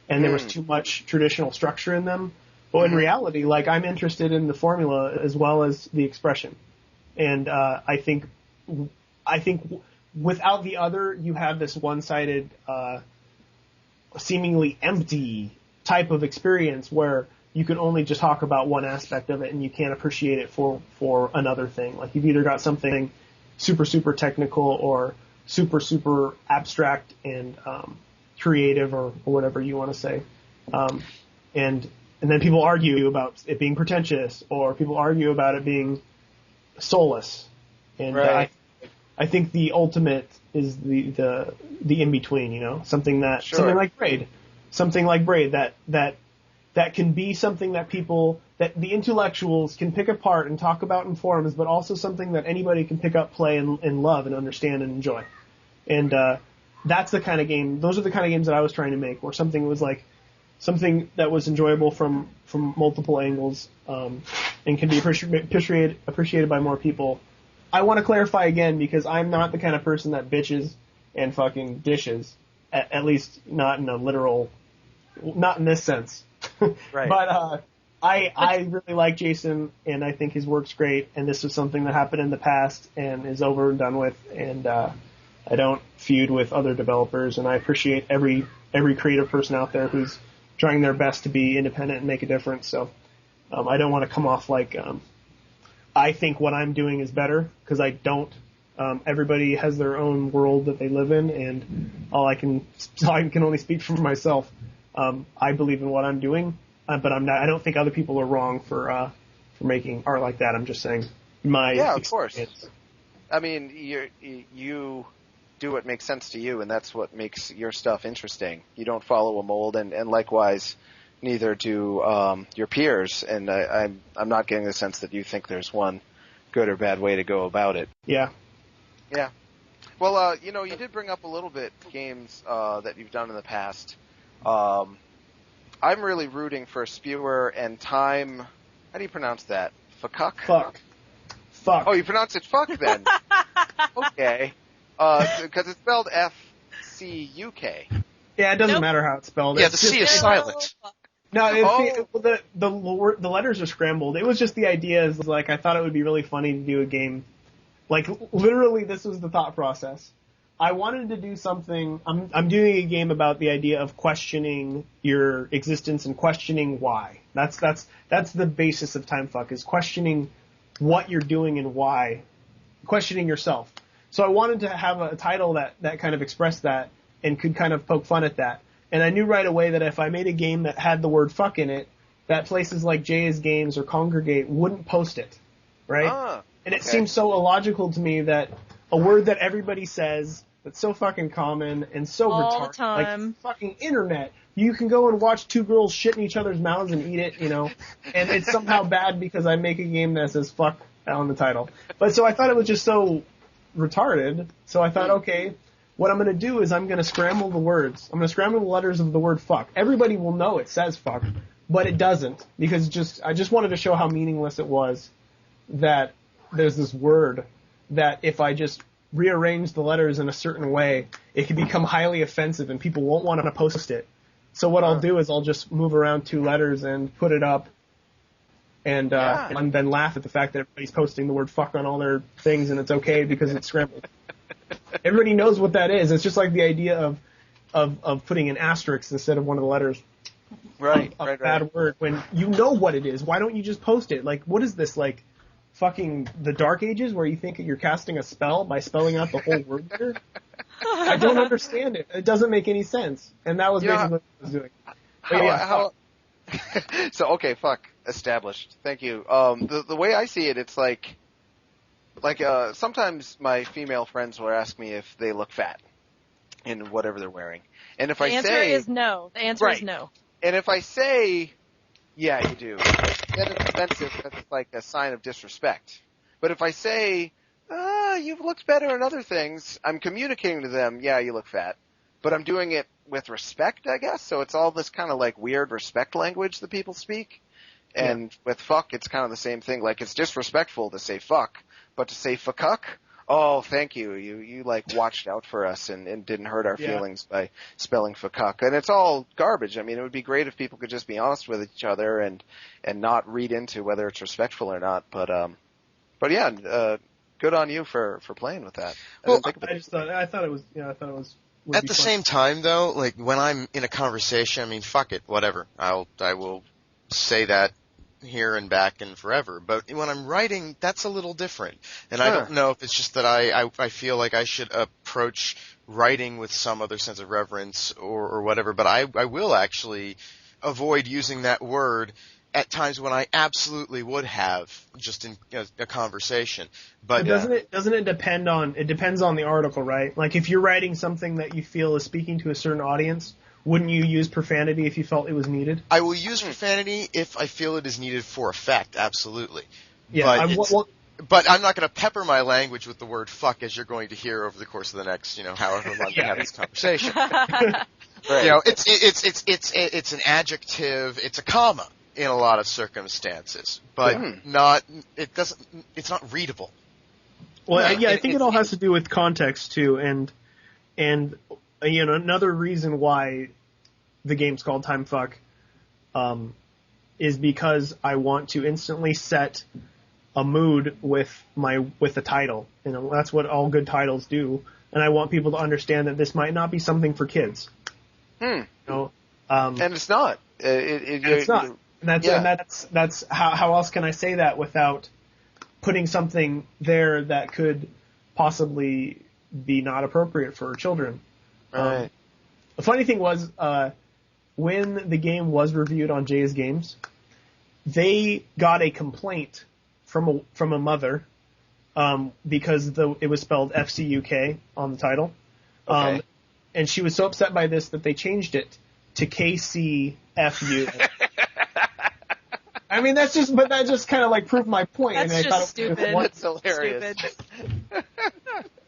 and there was too much traditional structure in them. But in reality, like, I'm interested in the formula as well as the expression. And I think without the other, you have this one-sided, seemingly empty type of experience where you can only just talk about one aspect of it and you can't appreciate it for another thing. Like, you've either got something super, super technical or super, super abstract and creative or whatever you want to say. And then people argue about it being pretentious, or people argue about it being soulless. And right. I think the ultimate is the in-between, something like Braid. Something like Braid that can be something that that the intellectuals can pick apart and talk about in forums, but also something that anybody can pick up, play, and love and understand and enjoy. And that's the kind of game, those are the kind of games that I was trying to make, where something was like, something that was enjoyable from multiple angles, and can be appreciated by more people. I want to clarify again, because I'm not the kind of person that bitches and fucking dishes, at least not in a literal, not in this sense. Right. But I really like Jason, and I think his work's great, and this was something that happened in the past and is over and done with, and I don't feud with other developers, and I appreciate every creative person out there who's trying their best to be independent and make a difference. So I don't want to come off like I think what I'm doing is better, because I don't. Everybody has their own world that they live in, and I can only speak for myself. I believe in what I'm doing, but I don't think other people are wrong for making art like that. I'm just saying my of experience. course. I mean, you do what makes sense to you, and that's what makes your stuff interesting. You don't follow a mold, and likewise, neither do your peers. And I'm not getting the sense that you think there's one good or bad way to go about it. Yeah. Yeah. Well, you did bring up a little bit games that you've done in the past. I'm really rooting for Spewer and Time. How do you pronounce that? Fcuk? Fuck. Oh, you pronounce it fuck then? Okay. Because it's spelled fcuk. Yeah, it doesn't matter how it's spelled. Yeah, the C is silent. No, the letters are scrambled. It was just the idea is, like, I thought it would be really funny to do a game. Like, literally, this was the thought process. I wanted to do something. I'm doing a game about the idea of questioning your existence and questioning why. That's the basis of Time Fuck, is questioning what you're doing and why, questioning yourself. So I wanted to have a title that kind of expressed that and could kind of poke fun at that. And I knew right away that if I made a game that had the word fuck in it, that places like JA's Games or Congregate wouldn't post it, right? And it seems so illogical to me that a word that everybody says that's so fucking common and so all retarded, the time. like fucking internet. You can go and watch two girls shit in each other's mouths and eat it, you know, and it's somehow bad because I make a game that says fuck on the title. But so I thought it was just so retarded. So I thought, okay, what I'm going to do is I'm going to scramble the words. I'm going to scramble the letters of the word fuck. Everybody will know it says fuck, but it doesn't, because I just wanted to show how meaningless it was that there's this word that if I just rearrange the letters in a certain way, it can become highly offensive and people won't want to post it. So what I'll do is I'll just move around two letters and put it up and then laugh at the fact that everybody's posting the word fuck on all their things and it's okay because it's scrambled. Everybody knows what that is. It's just like the idea of putting an asterisk instead of one of the letters. Right. Bad word when you know what it is. Why don't you just post it? Like, what is this, like fucking the Dark Ages where you think you're casting a spell by spelling out the whole word there? I don't understand it. It doesn't make any sense. And that was basically what I was doing. So, okay, fuck. Established. Thank you. The way I see it, it's like sometimes my female friends will ask me if they look fat in whatever they're wearing. And if the answer is no. The answer is no. And if I say, yeah, you do, then it's offensive. That's like a sign of disrespect. But if I say, you've looked better in other things, I'm communicating to them, yeah, you look fat. But I'm doing it with respect, I guess. So it's all this kind of like weird respect language that people speak. And with fuck, it's kind of the same thing. Like, it's disrespectful to say fuck, but to say fcuk, oh, thank you. You like watched out for us and didn't hurt our feelings by spelling fcuk. And it's all garbage. I mean, it would be great if people could just be honest with each other and not read into whether it's respectful or not. But yeah, good on you for playing with that. I thought it was. At the same time, though, like when I'm in a conversation, I mean, fuck it, whatever. I will say that here and back and forever. But when I'm writing, that's a little different. And I don't know if it's just that I feel like I should approach writing with some other sense of reverence or whatever. But I will actually avoid using that word at times when I absolutely would have just in a conversation. But doesn't it depend on, it depends on the article, right? Like if you're writing something that you feel is speaking to a certain audience, wouldn't you use profanity if you felt it was needed? I will use profanity if I feel it is needed for effect, absolutely. Yeah, but I'm not going to pepper my language with the word fuck, as you're going to hear over the course of the next, however long we have this conversation. Right. It's an adjective, it's a comma in a lot of circumstances, but it's not readable. Well, I think it all has to do with context too, and another reason why the game's called Time Fuck is because I want to instantly set a mood with the title. That's what all good titles do, and I want people to understand that this might not be something for kids. And it's not. It's not. And that's how else can I say that without putting something there that could possibly be not appropriate for children. Right. The funny thing was, when the game was reviewed on JA's Games, they got a complaint from a mother because it was spelled fcuk on the title. Okay. And she was so upset by this that they changed it to kcfu. I mean, that just kind of like proved my point. That's and I just thought it stupid. That's hilarious. Stupid.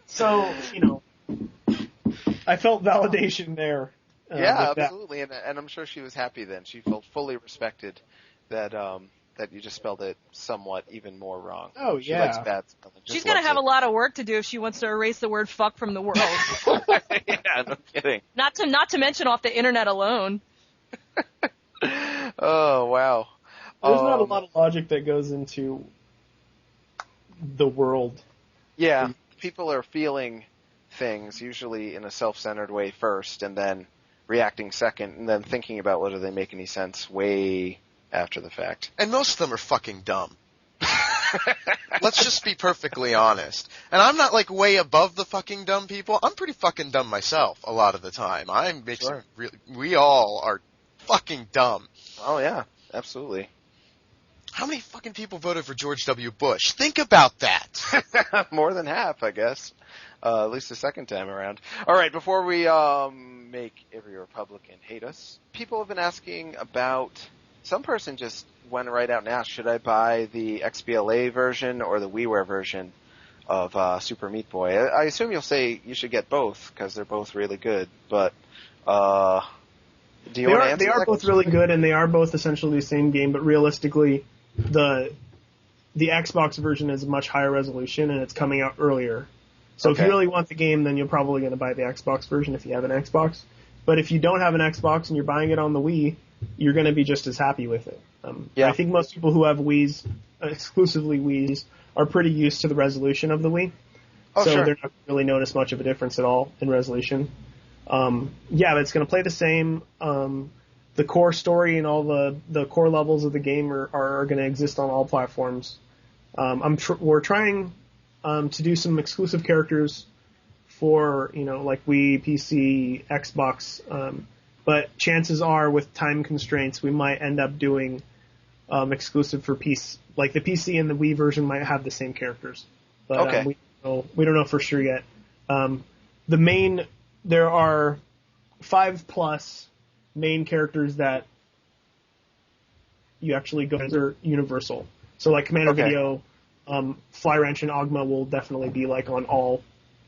So, I felt validation there. Yeah, absolutely. And I'm sure she was happy then. She felt fully respected that you just spelled it somewhat even more wrong. Oh, she yeah. likes bad spelling. She's going to have a lot of work to do if she wants to erase the word fuck from the world. Yeah, no kidding. Not to mention off the internet alone. Oh, wow. There's not a lot of logic that goes into the world. Yeah, people are feeling things, usually in a self-centered way first, and then reacting second, and then thinking about whether they make any sense way after the fact. And most of them are fucking dumb. Let's just be perfectly honest. And I'm not like way above the fucking dumb people. I'm pretty fucking dumb myself a lot of the time. Sure. We all are fucking dumb. Oh yeah, absolutely. How many fucking people voted for George W. Bush? Think about that. More than half, I guess. At least the second time around. All right, before we make every Republican hate us, people have been asking about. Some person just went right out and asked, should I buy the XBLA version or the WiiWare version of Super Meat Boy? I assume you'll say you should get both because they're both really good. But do you want to answer? They are both really good, and they are both essentially the same game. But realistically, the Xbox version is much higher resolution, and it's coming out earlier. So if you really want the game, then you're probably going to buy the Xbox version if you have an Xbox. But if you don't have an Xbox and you're buying it on the Wii, you're going to be just as happy with it. I think most people who have Wiis, exclusively Wiis, are pretty used to the resolution of the Wii. So they're not going to really notice much of a difference at all in resolution. It's going to play the same. The core story and all the core levels of the game are going to exist on all platforms. We're trying to do some exclusive characters for, like Wii, PC, Xbox, but chances are with time constraints we might end up doing exclusive for PC. Like the PC and the Wii version might have the same characters, but we don't know for sure yet. There are 5+ main characters that you actually go as are universal. So like Commander Video, Fly Wrench, and Ogma will definitely be like on all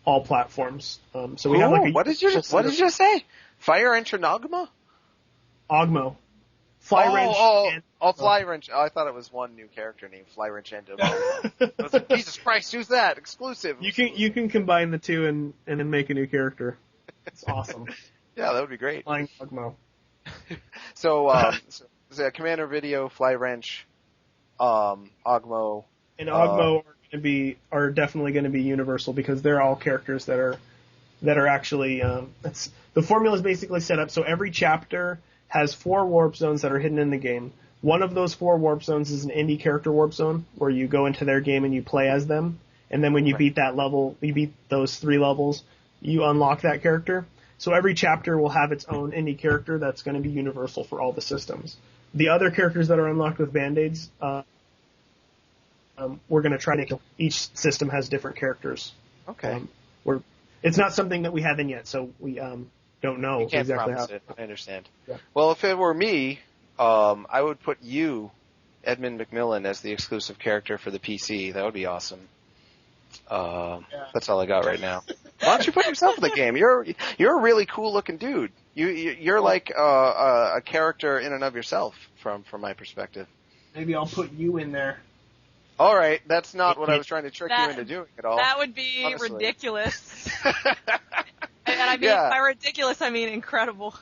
platforms. So we have like what did you just say? Fire Wrench and Ogma? Ogmo. Fly Wrench. Fly Wrench. Oh, I thought it was one new character named Fly Wrench and Ogma. I was like, Jesus Christ, who's that? Exclusive. You can combine the two and then make a new character. It's awesome. Yeah, that would be great. Flying Ogmo. So Commander Video, Fly Wrench, Ogmo. And Ogmo are definitely going to be universal because they're all characters that are actually the formula is basically set up so every chapter has 4 warp zones that are hidden in the game. One of those 4 warp zones is an indie character warp zone where you go into their game and you play as them, and then when you beat that level, you beat those 3 levels, you unlock that character. So every chapter will have its own indie character that's going to be universal for all the systems. The other characters that are unlocked with Band-Aids, we're going to try to. Each system has different characters. Okay. It's not something that we haven't yet, so we don't know exactly how. It. I understand. Yeah. Well, if it were me, I would put you, Edmund McMillen, as the exclusive character for the PC. That would be awesome. That's all I got right now. Why don't you put yourself in the game? You're a really cool looking dude. You're like a character in and of yourself from my perspective. Maybe I'll put you in there. All right, that's not what I was trying to trick you into doing at all. That would be honestly. Ridiculous. And I mean, by ridiculous, I mean incredible.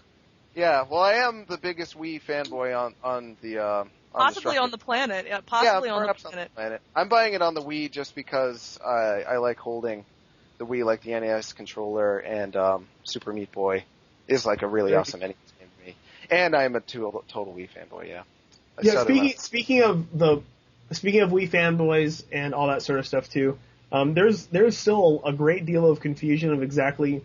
Yeah, well, I am the biggest Wii fanboy on the possibly on the planet. Yeah, possibly on the planet. I'm buying it on the Wii just because I like holding the Wii, like the NES controller, and Super Meat Boy is like a really awesome NES game to me. And I am a total Wii fanboy. Yeah. Speaking of Wii fanboys and all that sort of stuff too, there's still a great deal of confusion of exactly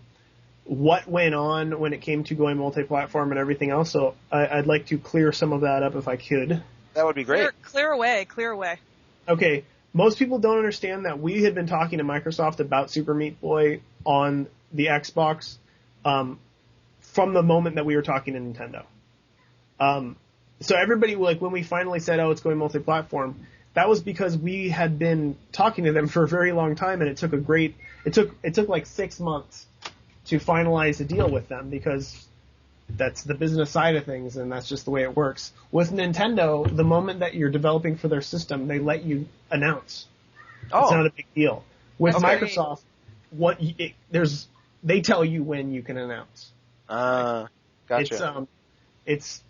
what went on when it came to going multi-platform and everything else. So I'd like to clear some of that up if I could. That would be great. Clear away. Okay. Most people don't understand that we had been talking to Microsoft about Super Meat Boy on the Xbox from the moment that we were talking to Nintendo. So everybody, like, when we finally said, it's going multi-platform, that was because we had been talking to them for a very long time, and it took like 6 months to finalize a deal with them because that's the business side of things, and that's just the way it works. With Nintendo, the moment that you're developing for their system, they let you announce. It's not a big deal. With Microsoft, they tell you when you can announce. Gotcha. It's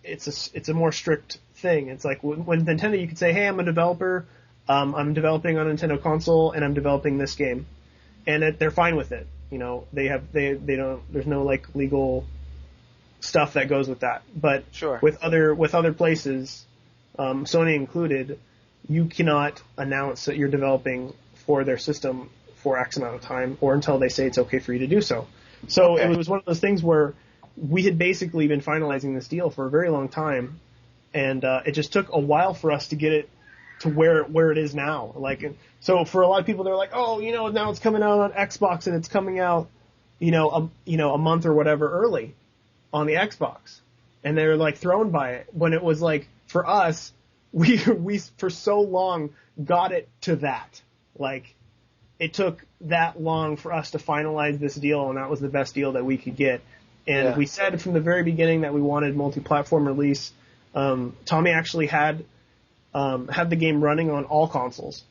a more strict thing. It's like when Nintendo, you could say, "Hey, I'm a developer. I'm developing on a Nintendo console, and I'm developing this game," and they're fine with it. they don't. There's no like legal stuff that goes with that. But Sure. with other places, Sony included, you cannot announce that you're developing for their system for X amount of time, or until they say it's okay for you to do so. So Okay. it was one of those things where we had basically been finalizing this deal for a very long time, and it just took a while for us to get it to where it is now. Like, so for a lot of people, they're like, oh, now it's coming out on Xbox and it's coming out, a month or whatever early on the Xbox, and they're like thrown by it. When it was like, for us, we for so long got it to that. Like, it took that long for us to finalize this deal, and that was the best deal that we could get. And we said from the very beginning that we wanted multi-platform release. Tommy actually had the game running on all consoles.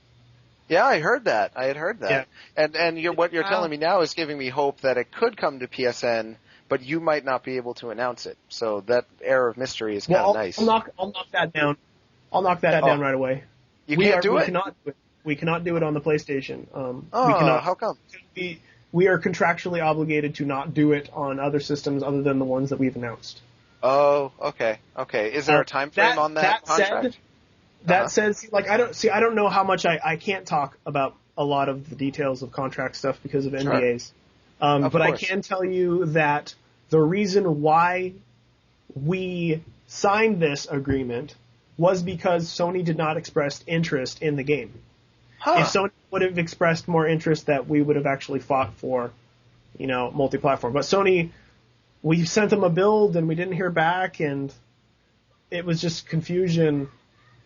Yeah, I heard that. Yeah. And what you're telling me now is giving me hope that it could come to PSN, but you might not be able to announce it. So that air of mystery is kind of nice. I'll knock that down. I'll knock that down right away. You can't do it? We cannot do it on the PlayStation. How come? We are contractually obligated to not do it on other systems other than the ones that we've announced. Oh, okay. Is there a time frame on that contract? That says, like, I don't know how much I can't talk about a lot of the details of contract stuff because of NDAs. But I can tell you that the reason why we signed this agreement was because Sony did not express interest in the game. If Sony would have expressed more interest, that we would have actually fought for, multi-platform. But Sony, we sent them a build and we didn't hear back, and it was just confusion.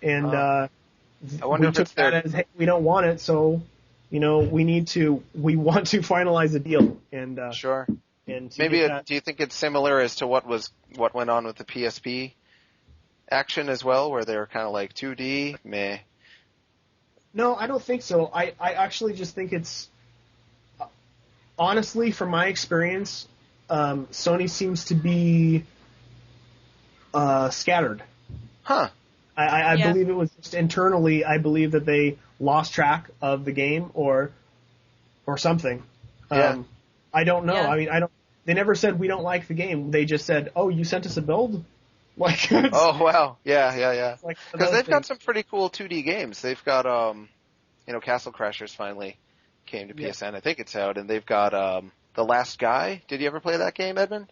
And I wonder we if took it's their... that as, hey, we don't want it, so we want to finalize the deal. And Sure. And maybe do you think it's similar as to what went on with the PSP action as well, where they were kind of like 2D, meh? No, I don't think so. I actually just think it's, honestly, from my experience, Sony seems to be scattered. Huh. I believe it was just internally, I believe that they lost track of the game or something. Yeah. I don't know. Yeah. I mean, they never said we don't like the game. They just said, oh, you sent us a build? Like, oh, wow. Yeah. Like, because they've got some pretty cool 2D games. They've got, Castle Crashers finally came to PSN. I think it's out. And they've got The Last Guy. Did you ever play that game, Edmund?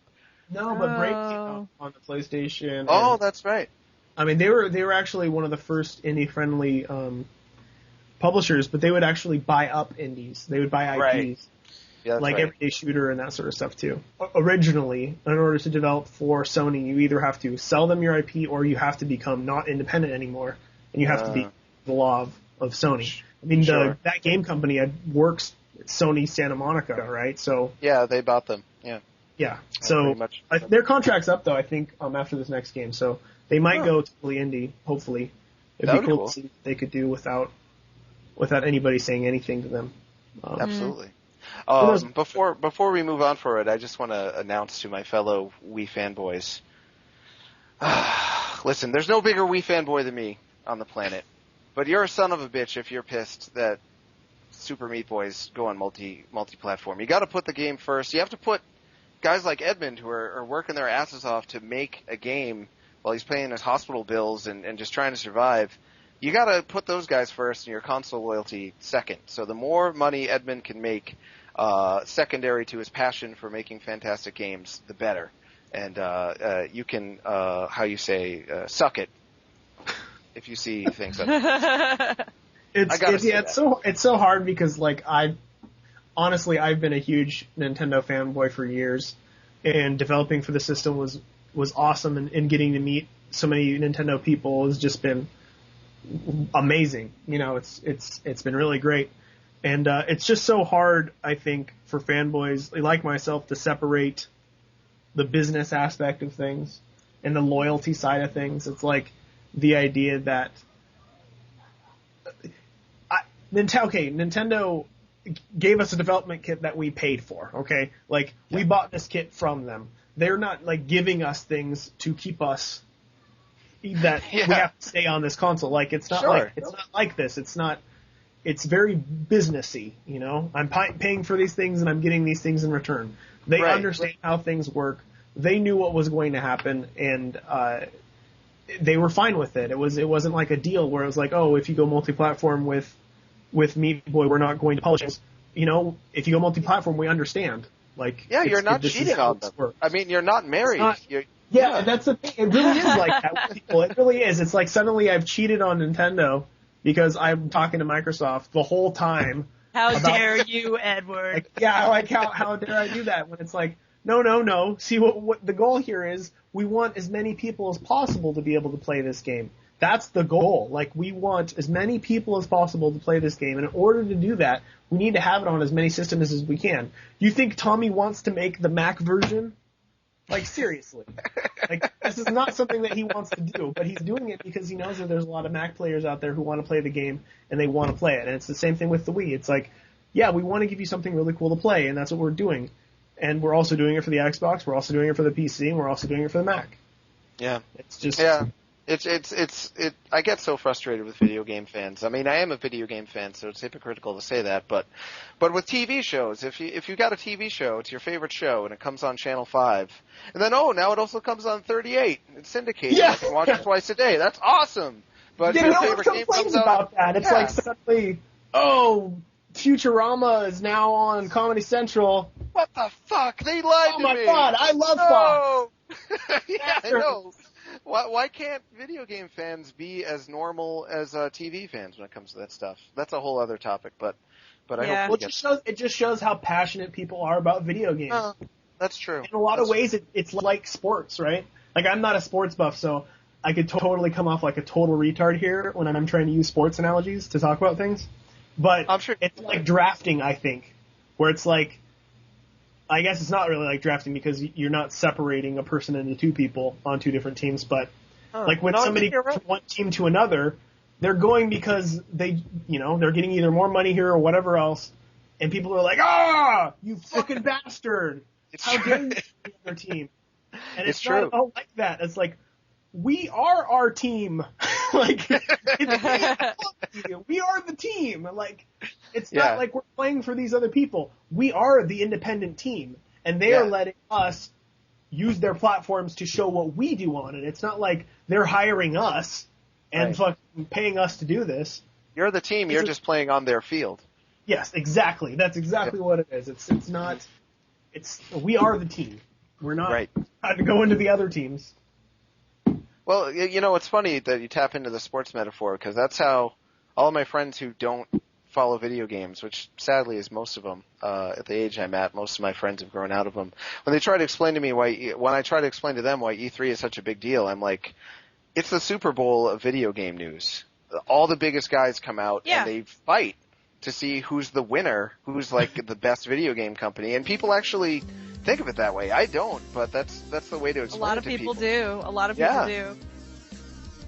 No, but Break came out on the PlayStation. Oh, that's right. I mean, they were actually one of the first indie-friendly publishers, but they would actually buy up indies. They would buy IPs. Right. Yeah, like Everyday Shooter and that sort of stuff too. Originally, in order to develop for Sony, you either have to sell them your IP or you have to become not independent anymore, and you have to be the law of Sony. I mean, that game company works at Sony Santa Monica, right? So yeah, they bought them. Yeah. So their contract's up though, I think, after this next game. So they might go totally indie. Hopefully, it'd be cool to see what they could do without anybody saying anything to them. Absolutely. Before we move on for it, I just want to announce to my fellow Wii fanboys. Listen, there's no bigger Wii fanboy than me on the planet, but you're a son of a bitch if you're pissed that Super Meat Boys go on multi-platform. You got to put the game first. You have to put guys like Edmund who are working their asses off to make a game while he's paying his hospital bills and just trying to survive. You got to put those guys first and your console loyalty second. So the more money Edmund can make secondary to his passion for making fantastic games, the better. And you can, suck it if you see things like that. It's so hard because, like, I've been a huge Nintendo fanboy for years, and developing for the system was awesome, and getting to meet so many Nintendo people has just been amazing. It's been really great. And it's just so hard, I think, for fanboys like myself to separate the business aspect of things and the loyalty side of things. It's like the idea that Nintendo gave us a development kit that we paid for, okay? Like, we bought this kit from them. They're not, like, giving us things to keep us we have to stay on this console. Like, it's not like this. It's not it's very businessy, you know? I'm paying for these things and I'm getting these things in return. They understand how things work. They knew what was going to happen, and they were fine with it. It wasn't like a deal where it was like, oh, if you go multi-platform with Meat Boy, we're not going to publish it. You know, if you go multi-platform, we understand. Like, yeah, you're not cheating on them. I mean, you're not married. Yeah, and that's the thing. It really is like that with people. It really is. It's like suddenly I've cheated on Nintendo because I'm talking to Microsoft the whole time. How dare you, Edward? Like, how dare I do that when it's like, no. See, what the goal here is, we want as many people as possible to be able to play this game. That's the goal. Like, we want as many people as possible to play this game, and in order to do that, we need to have it on as many systems as we can. You think Tommy wants to make the Mac version? Like, seriously. Like, this is not something that he wants to do, but he's doing it because he knows that there's a lot of Mac players out there who want to play the game, and they want to play it. And it's the same thing with the Wii. It's like, yeah, we want to give you something really cool to play, and that's what we're doing. And we're also doing it for the Xbox, we're also doing it for the PC, and we're also doing it for the Mac. Yeah. It's just... Yeah. I get so frustrated with video game fans. I mean, I am a video game fan, so it's hypocritical to say that, but with TV shows, if you got a TV show, it's your favorite show, and it comes on Channel 5, and then, now it also comes on 38, it's syndicated, I can watch it twice a day, that's awesome! But your favorite game comes about that. It's like suddenly, Futurama is now on Comedy Central. What the fuck? They lied to me! Oh my god, I love Fox! Yeah, I know. Why can't video game fans be as normal as TV fans when it comes to that stuff? That's a whole other topic, but I hope it just shows how passionate people are about video games. That's true. In a lot of ways, it's like sports, right? Like, I'm not a sports buff, so I could totally come off like a total retard here when I'm trying to use sports analogies to talk about things. But I'm sure it's like drafting, I think, where it's like, I guess it's not really like drafting because you're not separating a person into two people on two different teams, but like when somebody goes from one team to another, they're going because they're getting either more money here or whatever else, and people are like, you fucking bastard! How dare you be the other team? And it's not all like that. It's like, we are our team. Like, we are the team. Like, it's not like we're playing for these other people. We are the independent team, and they are letting us use their platforms to show what we do on it. It's not like they're hiring us and fucking paying us to do this. You're the team. You're just playing on their field. Yes, exactly. That's exactly what it is. It's not. We are the team. We're not trying to go into the other teams. Well, it's funny that you tap into the sports metaphor, because that's how all of my friends who don't follow video games, which sadly is most of them, at the age I'm at, most of my friends have grown out of them. When they try to explain to me when I try to explain to them why E3 is such a big deal, I'm like, it's the Super Bowl of video game news. All the biggest guys come out and they fight to see who's the winner, who's like the best video game company, and people actually think of it that way. I don't, but that's the way to explain it to people. A lot of people do. A lot of people do.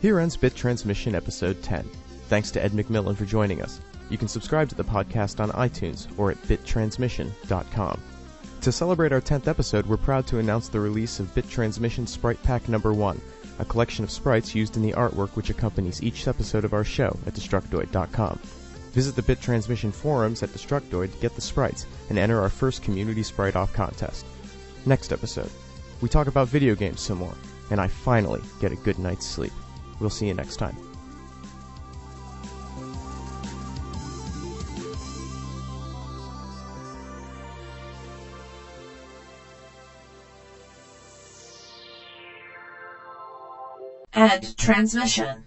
Here ends Bit Transmission Episode 10. Thanks to Ed McMillen for joining us. You can subscribe to the podcast on iTunes or at bittransmission.com. To celebrate our 10th episode, we're proud to announce the release of Bit Transmission Sprite Pack No. 1, a collection of sprites used in the artwork which accompanies each episode of our show at Destructoid.com. Visit the Bit Transmission forums at Destructoid to get the sprites and enter our first Community Sprite Off contest. Next episode, we talk about video games some more, and I finally get a good night's sleep. We'll see you next time. End transmission.